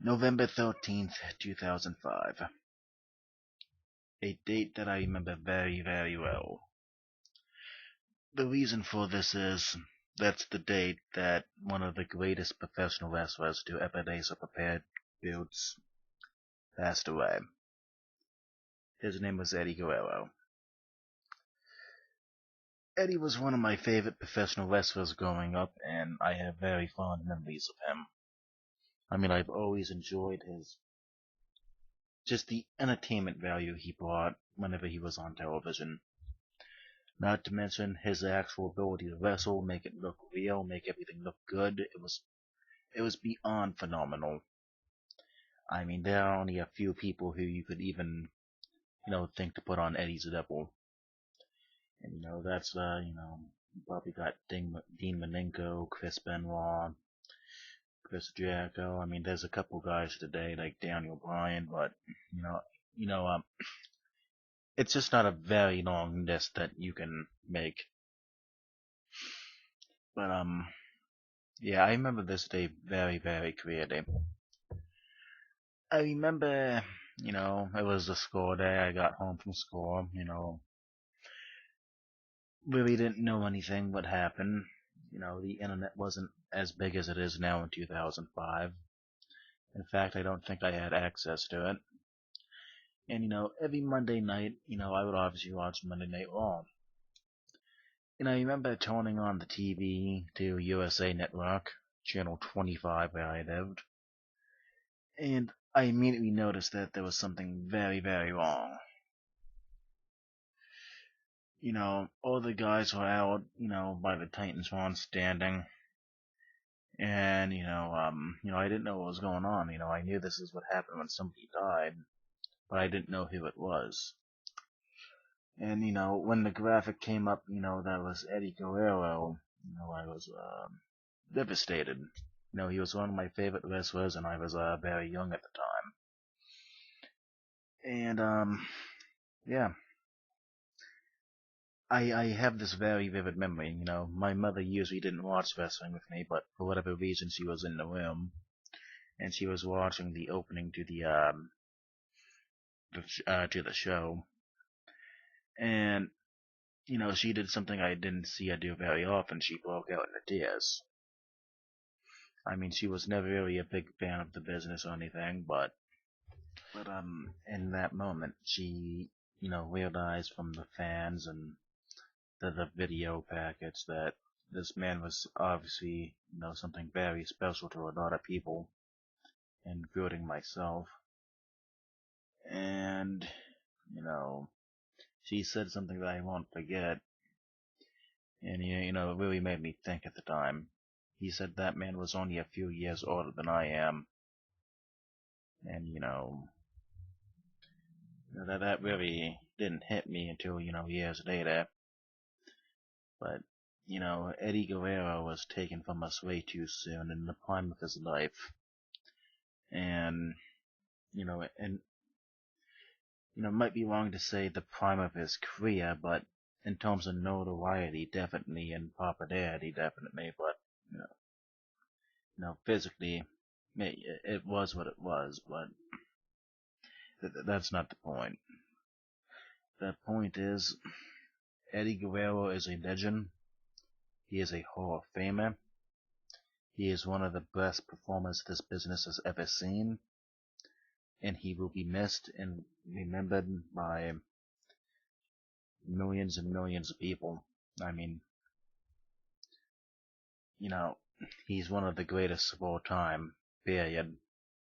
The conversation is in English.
November 13th, 2005. A date that I remember very, very well. The reason for this is that's the date that one of the greatest professional wrestlers to ever lace a prepared boots passed away. His name was Eddie Guerrero. Eddie was one of my favorite professional wrestlers growing up, and I have very fond memories of him. I've always enjoyed just the entertainment value he brought whenever he was on television. Not to mention his actual ability to wrestle, make it look real, make everything look good. It was beyond phenomenal. There are only a few people who you could even, think to put on Eddie's level. And that's you probably got Dean Malenko, Chris Benoit, Chris Jericho. There's a couple guys today like Daniel Bryan, but you know, you know, um, it's just not a very long list that you can make. But yeah, I remember this day very, very clearly. I remember, it was the school day. I got home from school. Really didn't know anything what happened. The internet wasn't as big as it is now in 2005. In fact, I don't think I had access to it. And every Monday night, I would obviously watch Monday Night Raw. And I remember turning on the TV to USA Network, channel 25 where I lived, and I immediately noticed that there was something very, very wrong. All the guys were out, by the Titantron standing, and I didn't know what was going on. I knew this is what happened when somebody died, but I didn't know who it was. And when the graphic came up, that was Eddie Guerrero. I was devastated. He was one of my favorite wrestlers, and I was very young at the time. And yeah, I have this very vivid memory. My mother usually didn't watch wrestling with me, but for whatever reason, she was in the room, and she was watching the opening to the show, and she did something I didn't see her do very often. She broke out into tears. She was never really a big fan of the business or anything, but in that moment, she, realized from the fans and the video package that this man was obviously, something very special to a lot of people, including myself. And, she said something that I won't forget, and it really made me think at the time. He said that man was only a few years older than I am, and that really didn't hit me until years later. But Eddie Guerrero was taken from us way too soon in the prime of his life, and and it might be wrong to say the prime of his career, but in terms of notoriety, definitely, and popularity, definitely. But physically, it was what it was. But that's not the point. The point is, Eddie Guerrero is a legend. He is a Hall of Famer. He is one of the best performers this business has ever seen, and he will be missed and remembered by millions and millions of people. I mean, you know, he's one of the greatest of all time, period.